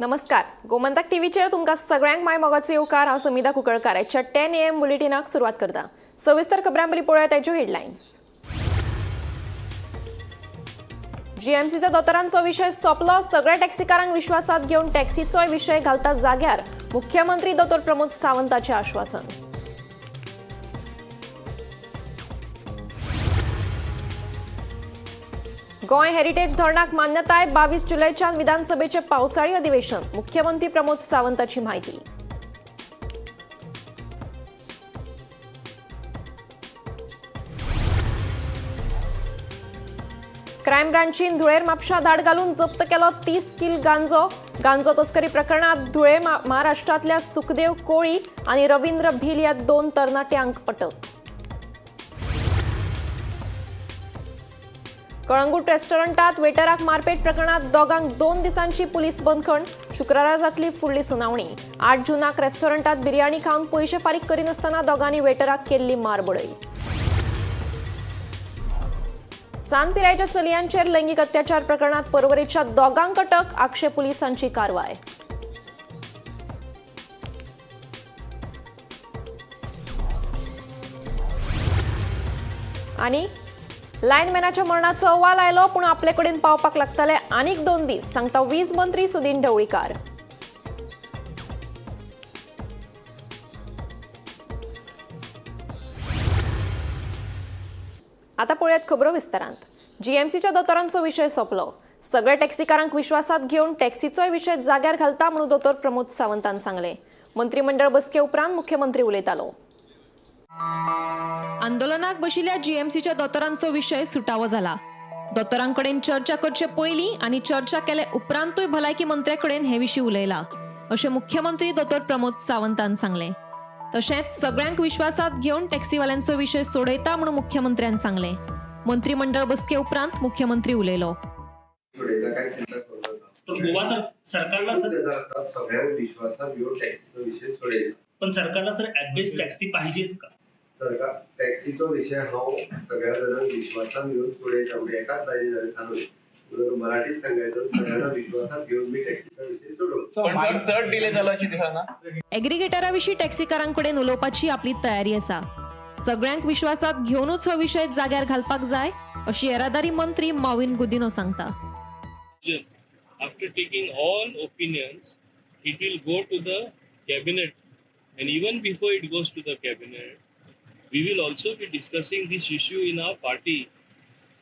नमस्कार. गोमंतक टीव्हीचेर तुमकां सगळ्यांक माय मोगाचो येवकार. हांव समिता कुंकळकार. आजच्या 10 AM बुलेटिनाक सुरवात करता. सविस्तर खबरां पयलीं पळोवया ताच्यो हेडलायन्स. जीएमसीच्या दोतोरांचो विशय सोंपलो. सगळ्या टॅक्सीकारांक विश्वासात घेवन टॅक्सीचोय विशय घालता जाग्यार. मुख्यमंत्री दोतोर प्रमोद सावंताचें आश्वासन. गोंय हेरिटेज धोरणाक मान्यताय. 22 जुलैच्यान विधानसभेचे पावसाळी अधिवेशन. मुख्यमंत्री प्रमोद सावंताची माहिती. क्रायम ब्रांचीन धुळेर म्हापशा धाड घालून जप्त केलो 30 किल गांजो. गांजो तस्करी प्रकरणात धुळे महाराष्ट्रातल्या सुखदेव कोळी आणि रवींद्र भील या 2 तरणाट्यांक अटक. कळंगूट रेस्टॉरंटात वेटराक मारपेट प्रकरणात दोगांक 2 दिसांची पुलीस बंदखण. शुक्रारा जातली फुडली सुनावणी. 8 जूनाक रेस्टॉरंटात बिर्याणी खावन पयशे फारीक करिनासतना दोगांनी वेटराक केल्ली मारबडय. सांत पिरायेच्या चलयांचेर लैंगिक अत्याचार प्रकरणात पर्वरेच्या दोगांक अटक. आक्षे पुलिसांची कारवाय. आणि लायनमॅनाच्या मरणाचो अहवाल आयलो, पूण आपले कडेन पावपाक लागतले आनीक 2 दीस, सांगता वीज मंत्री सुदीन ढवळीकार. आता पळयात खबरो विस्तारांत. जीएमसीच्या दोतोरांचो विशय सोंपलो. सगळ्या टॅक्सीकारांक विश्वासात घेवन टॅक्सीचोय विशय जाग्यार घालता म्हणून दोतोर प्रमोद सावंतान सांगले. मंत्रिमंडळ बसके उपरांत मुख्यमंत्री उलयतालो. आंदोलनाक बशिल्ल्या जीएमसीच्या दोतोरांचो विशय सुटावो जाला. दोतोरांकडेन चर्चा करचे पयलीं आनी चर्चा केले उपरांतूय भलायकी मंत्र्याकडेन हे विशीं उलयला, अशें मुख्यमंत्री दोतोर प्रमोद सावंतान सांगले. तशेंच सगळ्यांक विश्वासात घेवन टॅक्सीवाल्यांचो विशय सोडयता म्हणून मुख्यमंत्र्यान सांगले. मंत्रिमंडळ बसके उपरांत मुख्यमंत्री उलयलो. पण सरकारला सर ऍडबेस्ट टॅक्सी पाहिजेच का? सरकार टॅक्सीचो विषय हांव सगळ्या जणांक विश्वासान घेवन सोडयता. म्हणजे एकाच लायनीन थांबय मराठीत सांगायचं, सगळ्यांना विश्वासात घेवन मी टॅक्सीचो विषय सोडवतो. पण सर चड डिले जालो अशी दिसना. एग्रिगेटरा विशीं टॅक्सीकारांकडेन उलोवपाची आपली तयारी आसा. सगळ्यांक विश्वासात घेवनूच हो विशय जाग्यार घालपाक जाय, अशी येरादारी मंत्री मॉविन गुदिनो सांगता. After taking all opinions, it will go to the cabinet, and even before it goes to the cabinet, we will also be discussing this issue in our party,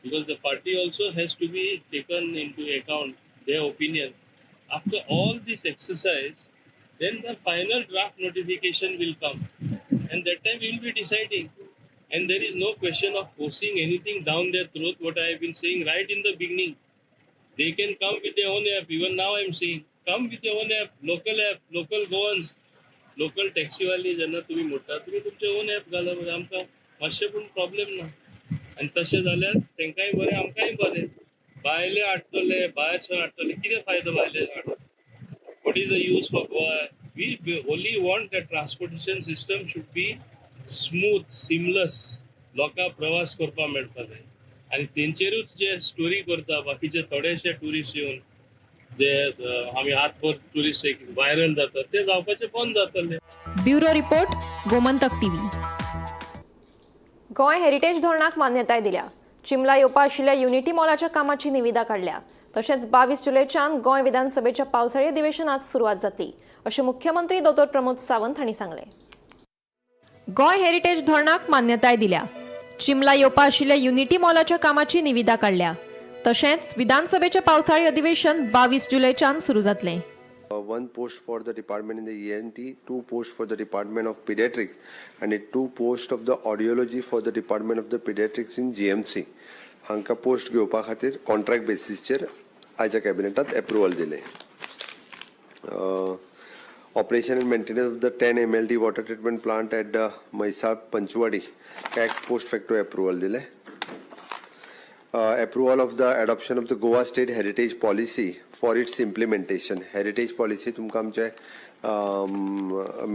because the party also has to be taken into account, their opinion. After all this exercise, then the final draft notification will come, and that time we will be deciding, and there is no question of forcing anything down their throat. What I have been saying right in the beginning, they can come with their own app. Even now I am saying, come with your own app, local Goans, local taxiवाली जेन्ना तुम्ही मोडटा तुम्ही तुमचे on app घाला. आमकां मातशें पूण problem ना. आनी तशें जाल्यार तांकांय बरें आमकांय बरें. भायले हाडटले, भायरसून हाडटले, कितें फायदो भायले हाडून? What is the use for Goa? We only want that transportation system should be smooth, seamless. लोकांक प्रवास करपाक मेळपा जाय. आणि तेंचेरूच जे स्टोरी करता बाकीचे थोडेशे टुरिस्ट येवन जे आमी हातभर टुरिस्ट व्हायरल जातात ते जावपाचे बंद जातले. Bureau report, Gomantak TV. Goa heritage धोरणाक मान्यताय दिल्या. चिमला येवपा आशिल्ल्या युनिटी मॉलाच्या कामाची निविदा काढल्या. तशेंच 22 जुलैच्यान गोंय विधानसभेच्या पावसाळी अधिवेशनात सुरवात जातली, अशें मुख्यमंत्री दोतोर प्रमोद सावंत हांणी सांगले. गोंय हेरिटेज धोरणाक मान्यताय दिल्या. चिमला येवपा आशिल्ल्या युनिटी मॉलाच्या कामाची निविदा काढल्या. तशेंच विधानसभेचे पावसाळी अधिवेशन 22 जुलैच्यान सुरू जातले. 1 post for the department in the ENT, 2 posts for the department of pediatrics, and 2 posts of the audiology for the department of the pediatrics in GMC. हांकां पोस्ट घेवपा खातीर कॉन्ट्रॅक्ट बेसिसचेर आयच्या कॅबिनेटात अप्रुवल दिले. Operation and maintenance of the 10 MLD water treatment plant at Maisal Panchwadi ex post facto approval dile. Approval of the adoption of the Goa State Heritage Policy for its implementation. Heritage policy तुमकां आमचे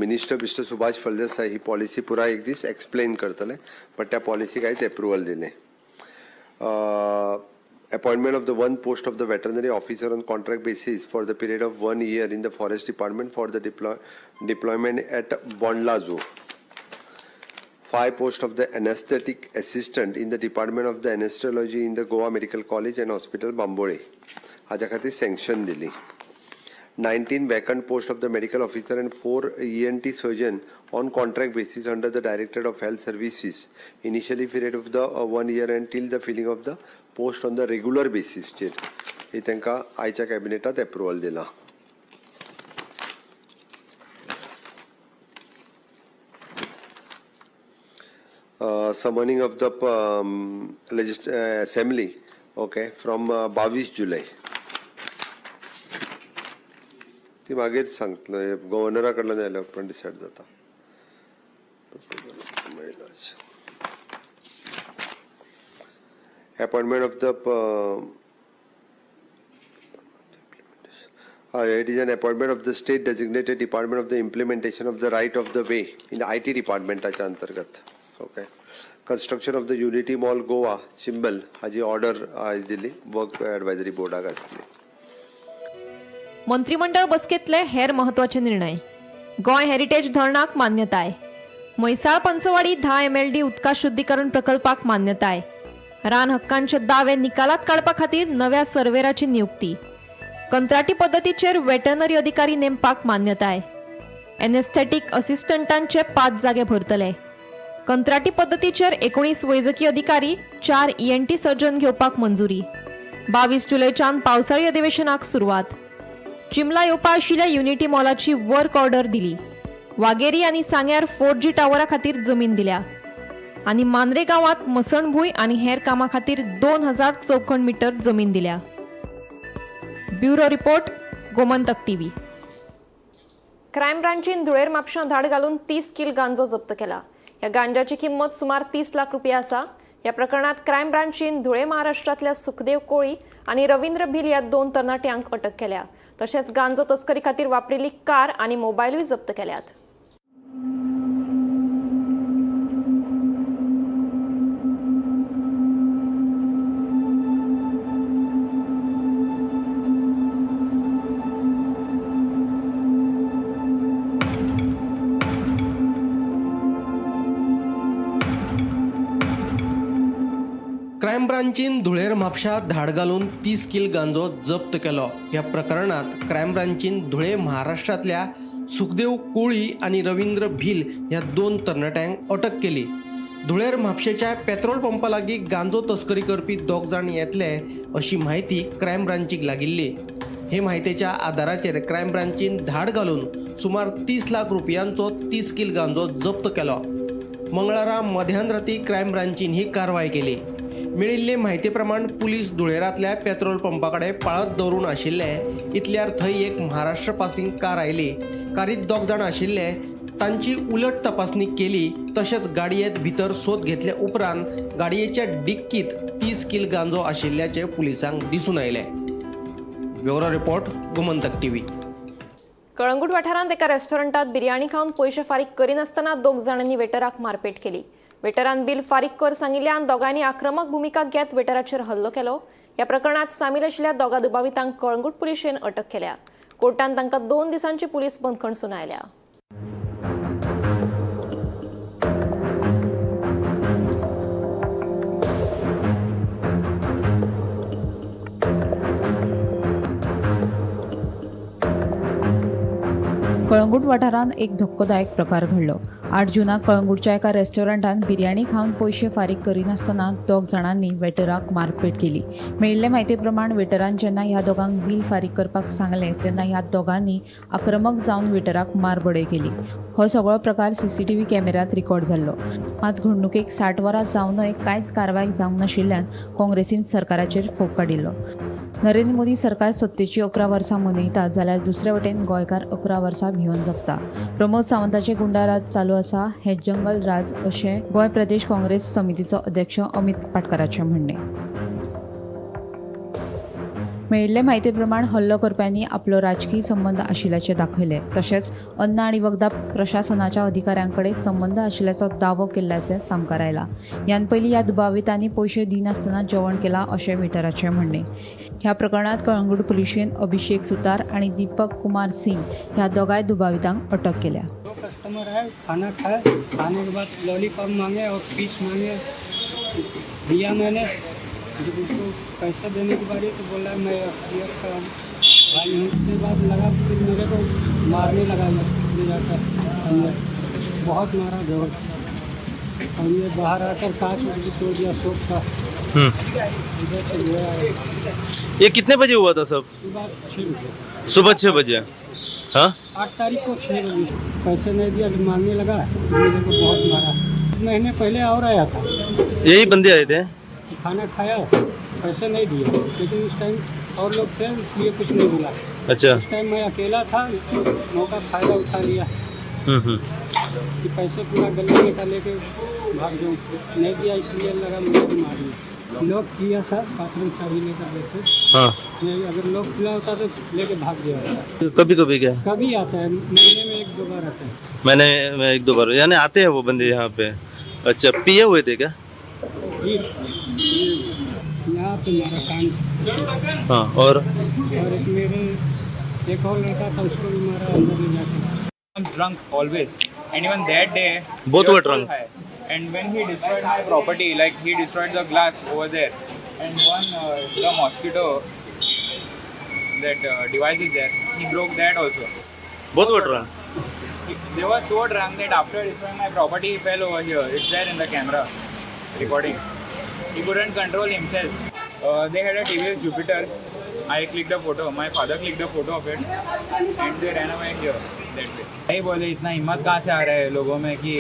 minister Subhash Phaldesai ही policy पुराय एक दीस explain करतले, but त्या policy कांयच approval दिले. appointment of the one post of the veterinary officer on contract basis for the period of 1 year in the forest department for the deployment at Bondla Zoo. 5 posts of the anesthetic assistant in the department of the anesthesiology in the Goa Medical College and Hospital Bambole. हाच्या खातीर sanction दिली. 19 vacant posts of the medical officer and 4 ENT surgeon on contract basis under the Directorate of Health Services. Initially period of the 1 year until the filling of the post on the regular basis. हे तांकां आयच्या कॅबिनेटात approval दिला. Summoning of the assembly, okay, from 22 July. ती मागीर सांगतलो गव्हर्नरा कडल्यान आयल्या उपरांत डिसायड जाता. Appointment of the it is an appointment of the state designated department of the implementation of the right of the way in the IT department च्या अंतर्गत. Okay. Construction of the Unity Mall Goa, Chimbal, Haji order आज दिली work एडवायझरी बोर्डाक आसली. मंत्रिमंडळ बसकेतले हेर महत्वाचे निर्णय. Goa heritage धरणाक मान्यताय. Mhaisal Panchwadi 10 MLD उदका शुद्धीकरण प्रकल्पाक मान्यताय. रान हक्कांचे दावे निकालात काडपा खातीर नव्या सर्वेराची नियुक्ती. कंत्राटी पद्दतीचेर वेटरनरी अधिकारी नेमपाक मान्यताय. एनेस्थेटिक असिस्टंटांचे 5 जागे भरतले. कंत्राटी पद्दतीचेर 19 वैजकी अधिकारी, 4 ENT सर्जन घेवपाक मंजुरी. 22 जुलैच्यान पावसाळी अधिवेशनाक सुरवात. चिमला येवपा आशिल्ल्या युनिटी मॉलाची वर्क ऑर्डर दिली. वागेरी आनी सांग्यार 4G टावरा खातीर जमीन दिल्या. आनी मांद्रे गांवांत मसणभूंय आनी हेर कामां खातीर 2000 चौखण मीटर जमीन दिल्या. Bureau report, Gomantak TV. Crime ब्रांचीन धुळेर म्हापशां धाड घालून 30 किल गांजो जप्त केला. या गांजाची किंमत सुमार 30 लाख रुपया आसा. या प्रकरणात क्रायम ब्रांचीन धुळे महाराष्ट्रातल्या सुखदेव कोळी आणि रवींद्र भिल या 2 तरणाट्यांक अटक केल्या. तशेंच गांजो तस्करी खातीर वापरिल्ली कार आणि मोबायलूय जप्त केल्यात. क्रायम ब्रांचीन धुळेर म्हापशा धाड घालून 30 किल गांजो जप्त केलो. ह्या प्रकरणात क्रायम ब्रांचीन धुळे महाराष्ट्रातल्या सुखदेव कोळी आणि रवींद्र भिल ह्या 2 तरणाट्यांक अटक केली. धुळेर म्हापशेच्या पेट्रोल पंपा लागीं गांजो तस्करी करपी 2 जाण येतले अशी माहिती क्रायम ब्रांचीक लागिल्ली. हे माहितीच्या आधाराचेर क्रायम ब्रांचीन धाड घालून सुमार 30 लाख रुपयांचो 30 किल गांजो जप्त केलो. मंगळारा मध्यानराती क्रायम ब्रांचीन ही कारवाय केली. मेळिल्ले म्हायती प्रमाण पुलीस धुळेरातल्या पेट्रोल पंपा कडेन पाळत दवरून आशिल्ले. इतल्यार थंय एक महाराष्ट्र पासिंग कार आयली. कारीत 2 जाण आशिल्ले. तांची उलट तपासणी केली. तशेंच गाडयेंत भितर सोद घेतल्या उपरांत गाडयेच्या डिक्कीत 30 किल गांजो आशिल्ल्याचे पुलिसांक दिसून आयले. Bureau report, Gomantak TV. Calangute वाठारांत एका रेस्टॉरंटात बिर्याणी खावन पयशे फारीक करिनासतना 2 जाणांनी वेटराक मारपेट केली. वेटरान बिल फारीक कर सांगिल्ल्यान दोगांनी आक्रमक भुमिका घेत वेटराचेर हल्लो केलो. या प्रकरणात सामील आशिल्ल्या 2 दुबावितांक कळंगूट पुलिशेन अटक केल्या. कोर्टान तांकां 2 दिसांची पुलीस बंदखण सुनायल्या. कळंगूट वाठारांत एक धक्कोदायक प्रकार घडलो. 8 जुनाक कळंगूटच्या एका रेस्टॉरंटात बिर्याणी खावन पयशे फारीक करिनासतना 2 जाणांनी वेटराक मारपेट केली. मेळिल्ले म्हायती प्रमाण वेटरान जेन्ना ह्या दोगांक बील फारीक करपाक सांगलें तेन्ना ह्या दोगांनी आक्रमक जावन वेटराक मारबडय केली. हो सगळो प्रकार CCTV कॅमेऱ्यांत रिकॉर्ड जाल्लो. मात घडणुकेक 60 वरां जावनय कांयच कारवाय जावंक नाशिल्ल्यान काँग्रेसीन सरकाराचेर फोग काडिल्लो. नरेंद्र मोदी सरकार सत्तेची 11 वर्सां मनयतात जाल्यार दुसरे वटेन गोंयकार 11 वर्सां भिवन जगता. प्रमोद सावंताचे गुंडाराज चालू आसा हें जंगल राज अशें गोंय प्रदेश काँग्रेस समितीचो अध्यक्ष अमित पाटकराचें म्हणणें. मेळिल्ले म्हायती प्रमाण हल्लो करप्यांनी आपलो राजकीय संबंध आशिल्ल्याचे दाखयले तशेंच अन्न आनी वखदां प्रशासनाच्या अधिकाऱ्यांकडे संबंध आशिल्ल्याचो दावो केल्ल्याचे सामकार आयला. ह्यान पयलीं ह्या दुबावितांनी पयशे दिनासतना जेवण केलां अशें वेटराचें म्हणणें. ह्या प्रकरणात कळंगूट पुलिशेन अभिषेक सुतार आणि दीपक कुमार सिंग ह्या दोगांय दुबावितांक अटक केल्या. दो कस्टमर है, खाना खाए, खाने के बाद लॉलीपॉप मांगे और फिश मांगे, दिया मैंने. जब उसको पैसा देने की बारी तो बोला मैं क्लियर का भाई. उसके बाद लगा फिर मेरे को मारने लगा ले जाकर अंदर, बहुत मारा जोर. और ये बाहर आकर कांच उड़ तोड़ दिया शॉप का. इधर से गया है. ये कितने बजे हुआ था सब? सुबह 6 बजे, सुबह 6 बजे. हाँ, 8 तारीख को 6 बजे पैसे नहीं दिया, मांगने लगा, मेरे को बहुत मारा. महीने पहले और आया था, यही बंदे आए थे. खाना खाया, पैसे नहीं दिए, लेकिन उस टाइम और लोग थे इसलिए कुछ नहीं मिला. अच्छा. उस टाइम मैं अकेला था, मौका फ़ायदा उठा लिया कि पैसे पूरा गले में का लेके भाग जाऊँ. नहीं दिया इसलिए लगा मुझे मार दिया. लॉक किया था, बाथरूम चाबी लेकर बैठे. हाँ, नहीं, अगर लॉक खुला होता तो लेके भाग गया होता. कभी कभी क्या कभी आता है, महीने में 1-2 बार आता है. मैं 1-2 बार यानी आते हैं वो बंदे यहाँ पे. अच्छा, पिए हुए थे क्या? जी, यहाँ पे मेरा काम. हाँ, और एक मेरे एक और लड़का था, उसको भी मारा अंदर ले जाकर. I'm drunk always, and even that day Both he was were full drunk. high. And when he destroyed my property, like he destroyed the glass over there, and the mosquito that device is there, he broke that also. बहुत vote रहा. They were so drunk that after destroying my property, he fell over here. It's there in the camera recording. He couldn't control himself. They had a TVS Jupiter. I clicked a photo. My father clicked a photo of it, and they ran away here. That way. नहीं बोले इतना हिम्मत कहाँ से आ रहा है लोगों में कि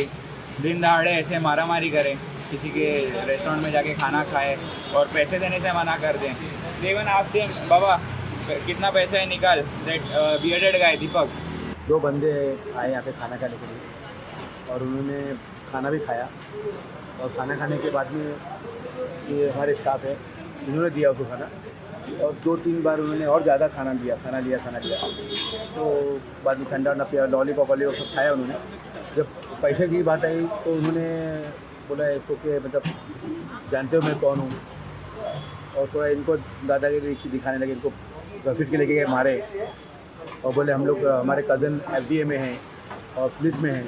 दिन दहाड़े ऐसे मारा मारी करें, किसी के रेस्टोरेंट में जाके खाना खाए और पैसे देने से मना कर दें. They even asked him, बाबा कितना पैसा है निकाल. That bearded guy Deepak. 2 बंदे आए यहाँ पे खाना खाने के लिए और उन्होंने खाना भी खाया. और खाना खाने के बाद में ये हमारे स्टाफ है, इन्होंने दिया उसको खाना और 2-3 बार उन्होंने और ज़्यादा खाना लिया. तो बाद में ठंडा ना पिया, लॉलीपॉप वाली सब खाया उन्होंने. जब पैसे की बात आई तो उन्होंने बोला इसको कि मतलब जानते हो मैं कौन हूँ, और थोड़ा इनको दादागिरी दिखाने लगे. इनको घसीट के लेके गए मारे और बोले हम लोग हमारे कज़न FBA में हैं और पुलिस में हैं,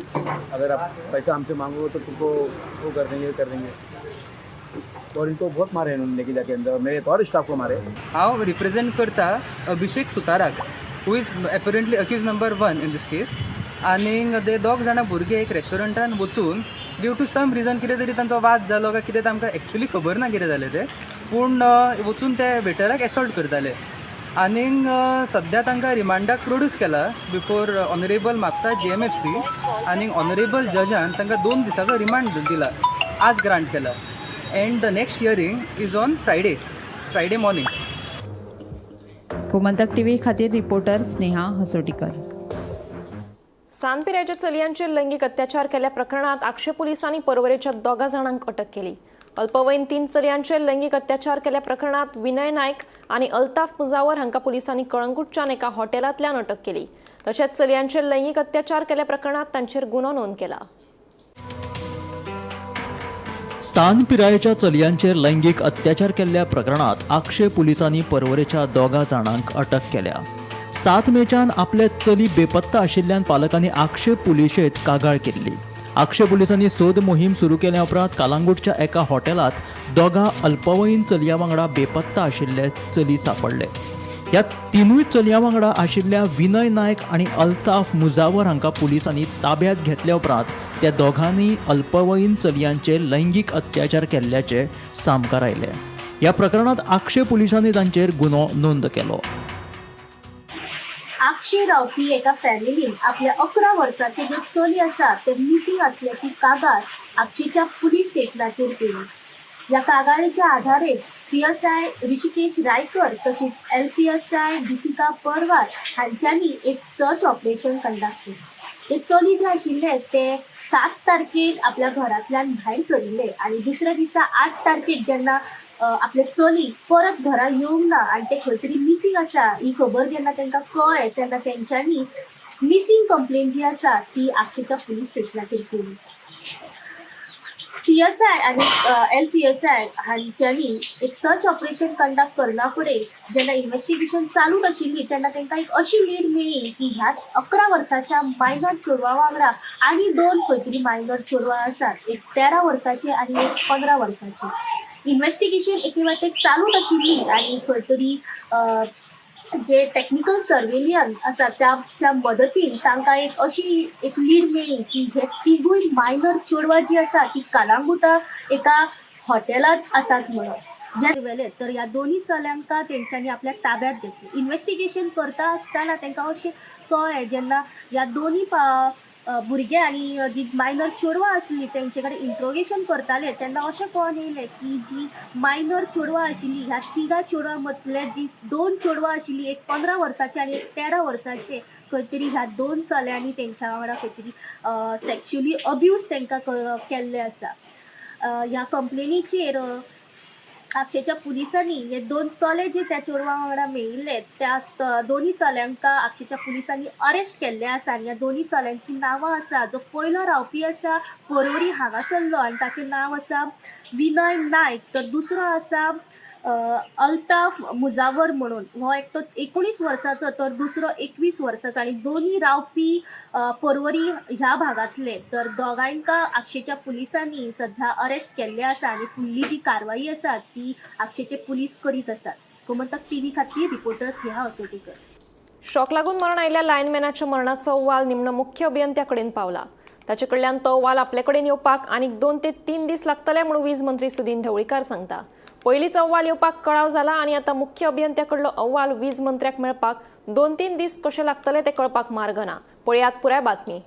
अगर आप पैसा हमसे मांगो तो तुमको वो कर देंगे. और इनको बहुत मारे उन्होंने लेके जाके अंदर. मेरे एक और स्टाफ को मारे. हांव रिप्रेजेंट करता अभिषेक सुताराक, who is apparently accused number 1 in this case. आनीक ते 2 जाणां भुरगे एक रेस्टॉरंटान वचून ड्यू टू सम रिजन कितें तरी तांचो वाद जालो काय कितें आमकां एक्चुली खबर ना कितें जालें तें, पूण वचून ते वेटराक एसॉल्ट करताले. आनीक सद्या तांकां रिमांडाक प्रोड्यूस केला बिफोर ऑनरेबल म्हापसा GMFC. आनीक ऑनरेबल जजान तांकां 2 दिसाचो रिमांड दिला, आज ग्रांट केला. And the next hearing is on Friday morning. Gomantak TV खातीर रिपोर्टर स्नेहा हसोटीकर. सांनपिऱ्याच्या चलयांचेर लैंगिक अत्याचार केल्या प्रकरणात आक्षे पोलिसांनी परवरेच्या 2 जाणांक अटक केली. अल्पवयीन 3 चलयांचेर लैंगिक अत्याचार केल्या प्रकरणात विनय नायक आणि अल्ताफ मुजावर हांका पोलिसांनी कळंगूटच्यान एका हॉटेलांतल्यान अटक केली. तशेंच चलयांचेर लैंगिक अत्याचार केल्या प्रकरणात तांचेर गुन्हो नोंद केला. सांनपिरायेच्या चलयांचेर लैंगिक अत्याचार केल्ल्या प्रकरणात आक्षे पुलिसांनी परवरेच्या 2 जाणांक अटक केल्या. 7 मेच्यान आपले चली बेपत्ता आशिल्ल्यान पालकांनी आक्षे पुलिशेंत कागाळ केल्ली. आक्षे पुलिसांनी सोद मोहीम सुरू केल्या उपरांत कालांगूटच्या एका हॉटेलांत 2 अल्पवयीन चलयां वांगडा बेपत्ता आशिल्ले चली सापडले. ह्या 3 चलयां वांगडा आशिल्ल्या विनय नायक आणि अल्ताफ मुजावर हांकां पुलिसांनी ताब्यात घेतल्या उपरांत त्या दोघांनी अल्पवयीन चलयांचे लैंगिक अत्याचार केल्ल्याचे सामकार आयले. ह्या प्रकरणात आक्षे पुलिसांनी तांचेर गुन्हो नोंद केलो. आक्षे रावपी एका फॅमिलीन आपल्या 11 वर्सांचे जे चली आसा ते मिसिंग असल्याची कागाळ आक्षेच्या पुलीस स्टेशनाचेर केली. या कागाळीच्या आधारे PSI ऋषिकेश रायकर तसेच LPSI दीपिका परवार हांच्यांनी एक सर्च ऑपरेशन कंडक्ट केलें. ते चली जे आशिल्ले ते 7 तारखेक आपल्या घरांतल्यान भायर सरिल्ले आणि दुसऱ्या दिसा 8 तारखेक जेन्ना आपले चली परत घरा येवंक ना आनी ते खंय तरी मिसींग आसा ही खबर जेन्ना तांकां कळ्ळें तेन्ना तेंच्यांनी मिसींग कंप्लेन जी आसा ती आक्षेच्या पुलीस स्टेशनाचेर केली. PSI आणि LPSI हांच्यांनी एक सर्च ऑपरेशन कंडक्ट करना फुडें जेन्ना इन्व्हेस्टिगेशन चालूच आशिल्ली तेन्ना तांकां एक अशी लीड मेळ्ळी की ह्या 11 वर्साच्या मायनर चेडवा वांगडा आनी 2 खंय तरी मायनर चेडवां आसात, एक 13 वर्साचे आनी एक 15 वर्साचे. इन्व्हेस्टिगेशन एके वाटेक चालूच आशिल्ली आनी खंय तरी जे टेक्निकल सर्वेलियन्स आसा त्या मदतीन तांकां एक अशी एक लीड मेळ्ळी की हे तिगूय मायनर चेडवां जी आसा ती कालांगुटा एका हॉटेलांत आसात म्हणून जे वेले तर ह्या दोन्ही चल्यांक तेंच्यांनी आपल्या ताब्यात घेतली. इन्व्हेस्टिगेशन करता आसतना तांकां अशें कळ्ळें जेन्ना ह्या दोन्ही भुरगे आनी जी मायनर चेडवां आसलीं तेंचे कडेन इंट्रोगेशन करताले तेन्ना अशें कळोन येयलें की जी मायनर चेडवां आशिल्लीं ह्या तिगा चेडवां मदले जी 2 चेडवां आशिल्लीं, एक 15 वर्साचे आनी एक 13 वर्साचे, खंय तरी ह्या 2 चल्यांनी तेंच्या वांगडा खंय तरी सेक्शुअली अब्यूज तांकां केल्ले आसा. ह्या कंप्लेनीचेर आक्षेच्या पुलिसांनी हे 2 चले जे त्या चेडवां वांगडा मेळिल्ले त्या दोन्ही चल्यांक आक्षेच्या पुलिसांनी अरेस्ट केल्ले आसा. आनी ह्या दोन्ही चल्यांची नांवां आसा. जो पयलो रावपी आसा परवरी हांगासरलो आनी ताचें नांव आसा विनय नायक, तर दुसरो आसा अल्ताफ मुजावर म्हणून, हो एकटो 19 वर्साचो तर दुसरो 21 वर्साचो आनी दोन्ही रावपी परवरी ह्या भागांतले. तर दोगांयका आक्षेच्या पुलिसांनी सध्या अरेस्ट केल्ले आसा आनी फुडली जी कारवाई आसा ती आक्षेचे पुलीस करीत आसात. गोमंतक TV खातीर रिपोर्टर स्नेहा असोटीकर. शॉक लागून मरण आयिल्ल्या लायनमॅनाच्या मरणाचो अहवाल निमणो मुख्य अभियंत्या कडेन पावला. ताचे कडल्यान तो अहवाल आपले कडेन येवपाक आनीक 2 ते 3 दीस लागतले म्हणून वीज मंत्री सुदीन ढवळीकार सांगता. पयलींच अहवाल येवपाक कळाव जाला आनी आतां मुख्य अभियंत्या कडलो अहवाल वीज मंत्र्याक मेळपाक 2-3 दीस कशे लागतले ते कळपाक मार्ग ना. पळयात पुराय बातमी.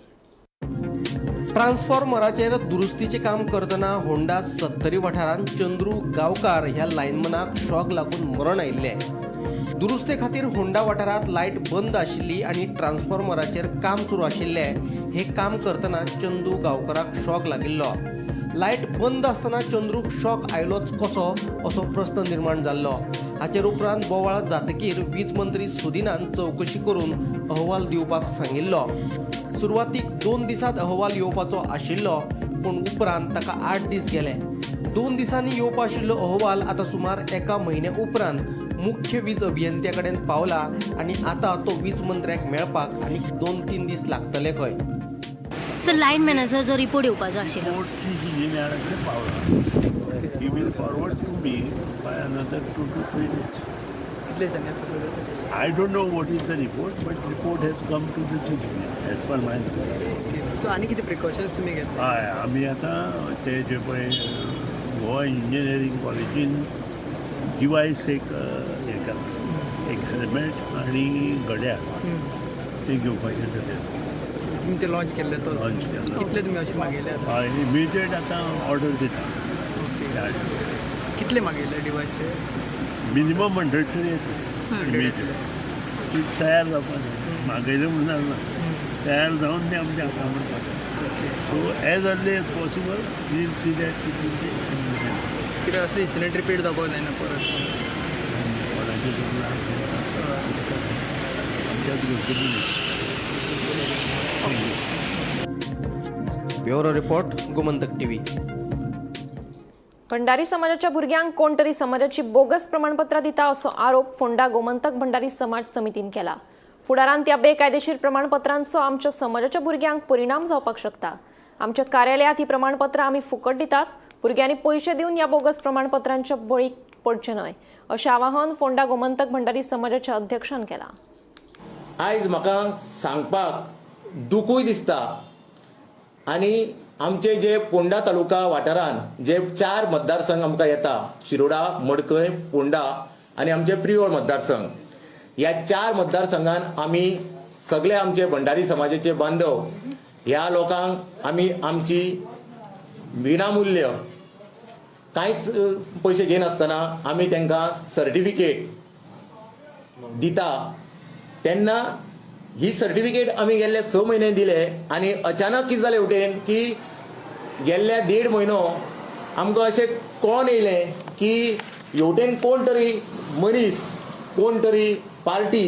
ट्रान्सफॉर्मराचेर दुरुस्तीचे काम करतना होंडा 70 वाठारांत चंद्रू गांवकार ह्या लायनमनाक शॉक लागून मरण आयिल्लें. दुरुस्ते खातीर होंडा वाठारांत लायट बंद आशिल्ली आनी ट्रान्सफॉर्मराचेर काम सुरू आशिल्लें. हे काम करतना चंदू गांवकाराक शॉक लागिल्लो. लायट बंद आसतना चंद्रूक शॉक आयलोच कसो असो प्रस्न निर्माण जाल्लो. हाचेर उपरांत बोवाळ जातकीर वीज मंत्री सुदिनान चवकशी करून अहवाल दिवपाक सांगिल्लो. सुरवातीक 2 दिसांत अहवाल येवपाचो आशिल्लो पूण उपरांत ताका 8 दीस गेले. 2 दिसांनी येवपा आशिल्लो अहवाल आतां सुमार 1 म्हयन्या उपरांत मुख्य वीज अभियंत्या कडेन पावला आनी आतां तो वीज मंत्र्याक मेळपाक आनीक 2-3 दीस लागतले खंय. सर लायनमॅनाचो जो रिपोर्ट येवपाचो आशिल्लो He will forward to me by another 2 to 3 days. I don't know what is the report, but report has come to the chief as per my knowledge. So आनी कितें प्रिकॉशन्स तुमी घेतला? हय आमी आतां ते जे पळय गोवा इंजिनियरींग कॉलेजीन डिवायस एक हें केला, एक हेल्मेट आनी घड्याळ ते घेवपाचें जालें. तुमी ते लॉन्च केल्ले तो लॉन्च केला. कितले तुमी अशें मागयले आतां? हय इमिजिएट आतां ऑर्डर दिता. कितले मागयले डिवायस ते? मिनिमम 100 तरी येता इमिजिएट. तयार जावपा जाय, मागयले म्हणून जालना, तयार जावन ते आमच्या हातांत पडटा. So as early as possible we'll see that कितें असले इन्सिडंट रिपीट जावपाक जायना परत. Bureau report Gomantak TV. Bhandari समाजाच्या भुरग्यांक कोण तरी समाजाची बोगस प्रमाणपत्रां दिता असो आरोप फोंडा गोमंतक भंडारी समाज समितीन केला. फुडारांत ह्या बेकायदेशीर प्रमाणपत्रांचो आमच्या समाजाच्या भुरग्यांक परिणाम जावपाक शकता. आमच्या कार्यालयांत ही प्रमाणपत्रां आमी फुकट दितात. भुरग्यांनी पयशे दिवन ह्या बोगस प्रमाणपत्रांच्या बळीक पडचे न्हय अशें आवाहन फोंडा गोमंतक भंडारी समाजाच्या अध्यक्षान केलां. आयज म्हाका सांगपाक दुखूय दिसता आनी आमचे जे पोंडा तालुका वाठारांत जे 4 मतदारसंघ आमकां येता, शिरोडा, मडकय, पोंडा आनी आमचे प्रियोळ मतदारसंघ, ह्या 4 मतदारसंघांत आमी सगळे आमचे भंडारी समाजाचे बांधव ह्या लोकांक आमी आमची विनामूल्य कांयच पयशे घेनासतना आमी तांकां सर्टिफिकेट दिता. तेन्ना ही सर्टिफिकेट आमी गेल्ले 6 म्हयने दिले आनी अचानक कितें जालें उटेन की गेल्ल्या 1.5 म्हयनो आमकां अशें कळोन येयलें की हेवटेन कोण तरी मनीस कोण तरी पार्टी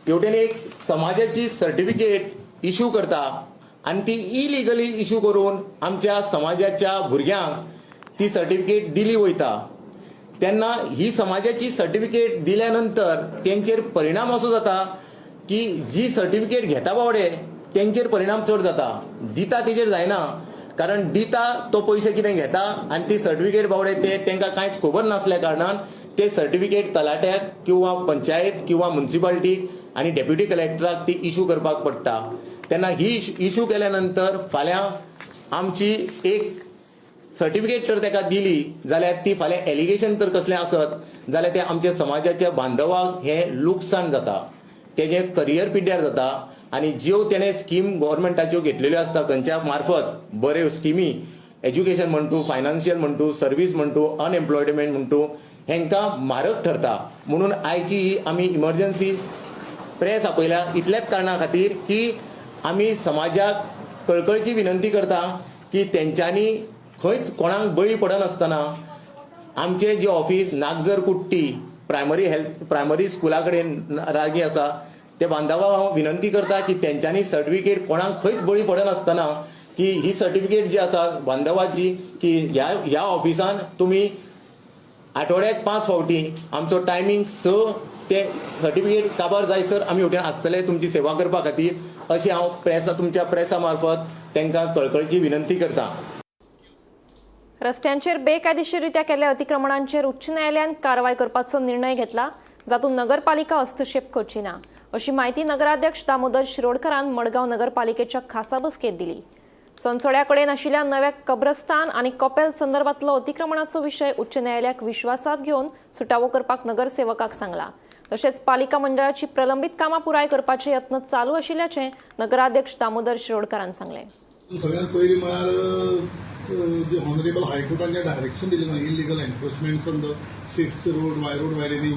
हेवटेन एक समाजाची सर्टिफिकेट इश्यू करता आणि ती इलिगली इश्यू करून आमच्या समाजाच्या भुरग्यांक ती सर्टिफिकेट दिली वयता तेन्ना ही समाजाची सर्टिफिकेट दिल्यानंतर तेंचेर परिणाम असो जाता की जी सर्टिफिकेट घेता बावडे तेंचेर परिणाम चड जाता दिता तेजेर जायना कारण दिता तो पयशे कितें घेता आनी ती सर्टिफिकेट बावडे ते तांकां कांयच खबर नासल्या कारणान ते सर्टिफिकेट तलाट्याक किंवा पंचायत किंवा म्युन्सिपालिटीक आनी डेप्युटी कलेक्टराक ती इश्यू करपाक पडटा तेन्ना ही इश्यू केल्यानंतर फाल्यां आमची एक सर्टिफिकेट तर ताका दिली जाल्यार ती फाल्यां एलिगेशन तर कसलें आसत जाल्यार ते आमच्या समाजाच्या बांधवांक हें लुकसाण जाता तेजें करियर पिड्ड्यार जाता आनी ज्यो तेणें स्कीम गव्हर्मेंटाच्यो घेतलेल्यो आसता खंयच्या मार्फत बऱ्यो स्किमी एज्युकेशन म्हणटू फायनान्शियल म्हणटू सर्वीस म्हणटू अनएम्प्लॉयमेंट म्हणटू हेंकां मारक ठरता म्हणून आयची ही आमी इमर्जन्सी प्रेस आपयल्या इतल्याच कारणां खातीर की आमी समाजाक कळकळीची विनंती करता की तेंच्यांनी खंयच कोणाक बळी पडनासतना आमचे जे ऑफिस नागजर कुट्टी प्रायमरी स्कुला कडेन लागीं आसा ते बांधवांक हांव विनंती करता की तेंच्यांनी सर्टिफिकेट कोणाक खंयच बळी पडनासतना की ही सर्टिफिकेट जी आसा बांधवाची की ह्या ऑफिसान तुमी आठवड्याक 5 फावटी आमचो टायमींग 6 ते सर्टिफिकेट काबार जायसर आमी हेवटेन आसतले तुमची सेवा करपा खातीर अशी हांव तुमच्या प्रेसा मार्फत तांकां कळकळीची विनंती करता. रस्त्यांचेर बेकायदेशीररित्या केल्ल्या अतिक्रमणांचेर उच्च न्यायालयान कारवाय करपाचो निर्णय घेतला जातूंत नगरपालिका हस्तक्षेप करची ना अशी माहिती नगराध्यक्ष दामोदर शिरोडकरान मडगांव नगरपालिकेच्या खासा बसकेत दिली. संसोड्या कडेन आशिल्ल्या नव्या कब्रस्तान आनी कपेल संदर्भातलो अतिक्रमणाचो विशय उच्च न्यायालयाक विश्वासात घेवन सुटावो करपाक नगरसेवकाक सांगला. तशेंच पालिका मंडळाची प्रलंबीत कामां पुराय करपाचे यत्न चालू आशिल्ल्याचें नगराध्यक्ष दामोदर शिरोडकरान सांगलें. सगळ्यात पयलीं म्हळ्यार जे ऑनरेबल हायकोर्टान जे डायरेक्शन दिलें ना illegal enforcements on the streets road widening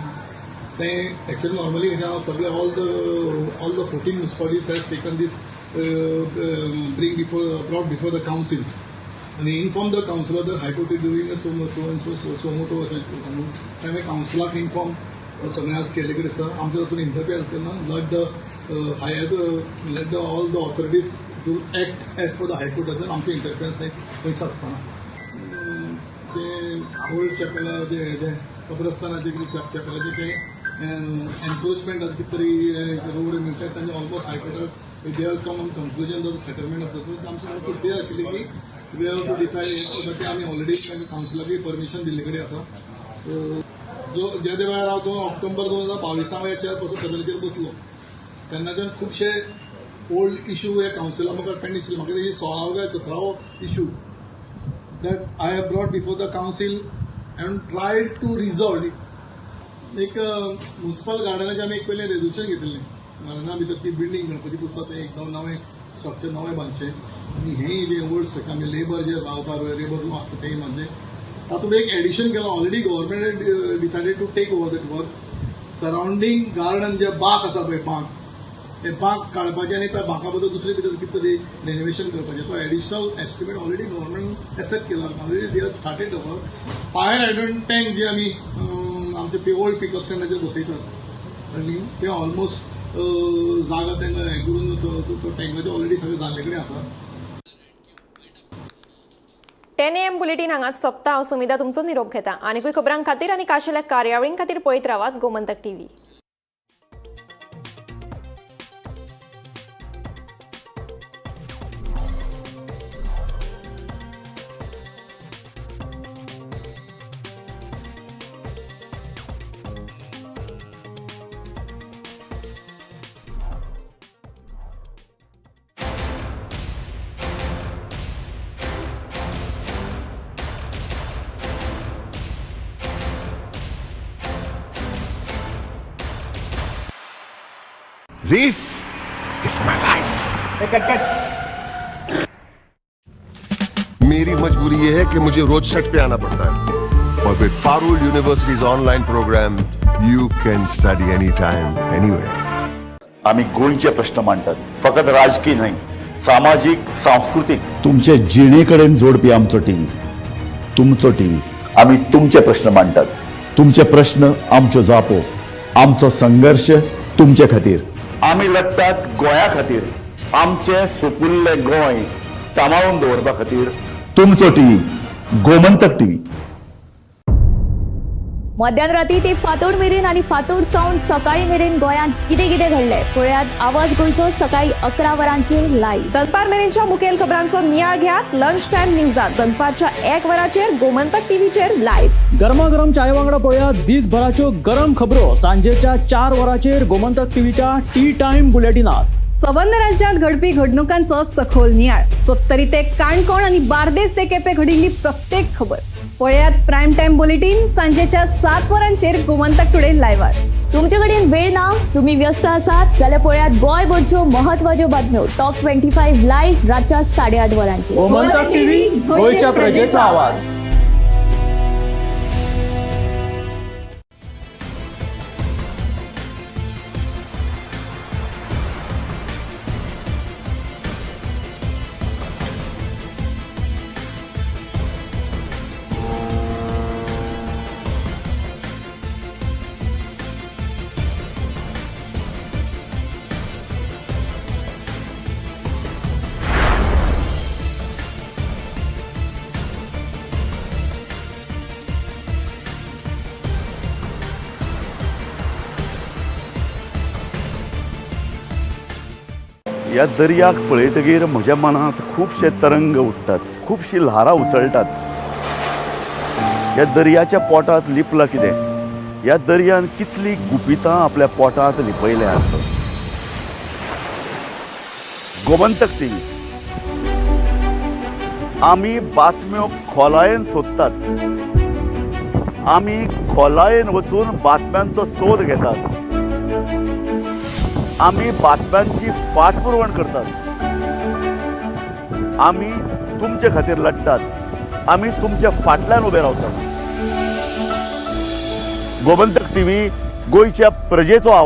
ते एक्चुअली नॉर्मली सगळे all the 14 municipalities has taken this brought before the councils आनी inform the councillor that high court is doing suo motu अशें म्हणून हांवें काउन्सिलाक इन्फॉर्म सगळें आज केले कडेन आसा आमच्या तातूंत इंटरफियरन्स करना let the all the authorities to act as per the हायकोर्टान आमचे इंटरफियरन्स खंयच आसपाना ते ओल्ड चॅपेला जे कब्रस्तानाचे चॅपेलाचे ते एनफोर्समेंट कितें तरी रोड मिळतात तांचे ऑलमोस्ट हायकोर्टाक they have come on conclusion of the settlement of the आमचे से आशिल्ली की वी हॅव टू डिसायड ते आमी ऑलरेडी काउन्सिलाकी परमिशन दिल्ले कडेन आसा ज्या वेळार हांव 2 ऑक्टोबर 2022 ह्या कबलाचेर बसलो तेन्नाच्यान खुबशे ओल्ड इश्यू हे काउन्सिला म्हाका पेंडींग आशिल्ले म्हाका तेजी 16वा काय 17वो issue that I have brought before the council and tried to resolve it एक म्युनिसिपल गार्डनाचें आमी एक पयलें रेजोल्युशन घेतिल्लें गार्डना भितर ती बिल्डींग गणपती पुजता तें एकदम नवें स्ट्रक्चर नवें बांदचें आनी हें जे ओल्ड स्ट्रक्चर आमी लेबर जे रावता लेबर रूम आसता तें म्हणजे तातूंत एक एडिशन केलां already government decided to take over that work surrounding garden जे बाग आसा पळय बाग ते बाग काडपाचें आनी त्या बागा बद्दल दुसरे कितें तरी रेनोवेशन करपाचें तो additional estimate already government accept केला already they have started the work fire hydrant tank जे आमी आमचे ओल्ड पिकअप स्टँडाचेर बसयतात आनी ते ऑलमोस्ट जागा तांकां हें करून तो टँकाचें ऑलरेडी सगळें जाल्ले कडेन आसा. 10 AM बुलेटिन हांगाच सोंपता. हांव सुमिता तुमचो निरोप घेता. आनीकूय खबरां खातीर आनी खाशेल्या कार्यावळीं खातीर पळयत रावात Gomantak TV. This is my life. मेरी मजबूरी ये है कि मुझे रोज सेट पे आना पड़ता है और with Parul university's online program you can study any time anywhere. आम्ही गोंयचे प्रश्न मांडटात फकत राजकीय न्हय सामाजिक सांस्कृतिक तुमचे जिणेकडेन जोडपी आमचो टीव्ही तुमचो टीव्ही आम्ही तुमचे प्रश्न मांडटात. तुमचे प्रश्न आमच्यो जापो, आमचो संघर्श तुमचे खातीर. आमी लढटात गोंया खातीर. आमचे सुपुल्ले गोंय सांबाळून दवरपा खातीर तुमचो टीव्ही गोमंतक टीव्ही. मध्यानराती ते फातोड मेरेन आणि फातोड सावन सकाळी मेरेन गोंयांत कितें कितें घडलें पळयात आवाज गोंयचो सकाळी 11 वरांचेर लायव्ह. दनपार मेरेनच्या मुखेल खबरांचो नियाळ घेयात लंच टायम न्यूजात दनपारच्या 1 वराचेर गोमंतक टीव्हीचेर लायव्ह. गरमागरम चाय वांगडा पळयात दिसभराच्यो गरम खबरो सांजेच्या 4 वराचेर गोमंतक टीव्हीच्या टी टाइम बुलेटिनात. संबंध राज्यांत घडपी घडणुकांचो सखोल नियाळ. 70 ते काणकोण आणि बार्देस ते केपें घडिल्ली प्रत्येक खबर पळयात प्रायम टाइम बुलेटिन सांजेच्या 7 वरांचेर गोमंतक टुडे लायव्हार. तुमचे कडेन वेळ ना, तुम्ही व्यस्त आसात जाल्यार पळयात गोंयभरच्यो महत्वाच्यो बातम्यो टॉप 25 लायव्ह रातच्या 8:30 वरांचेर. गोमंतक टीव्ही गोंयच्या प्रजेचा आवाज. ह्या दर्याक पळयतकीर म्हज्या मनांत खुबशे तरंग उठटात, खुबशीं ल्हारां उसळटात. ह्या दर्याच्या पोटांत लिपलां कितें? ह्या दर्यान कितलीं गुपितां आपल्या पोटांत लिपयल्यात. गोमंतक टीव्ही आमी बातम्यो खोलायेन सोदतात. आमी खोलायेन वचून बातम्यांचो सोद घेतात. आमी बातम्यांची फाटपुरवण करतात. आमी तुमचे खातीर लढटात. आमी तुमच्या फाटल्यान उबे रावतात. गोमंतक टीव्ही गोंयच्या प्रजेचो आवाज.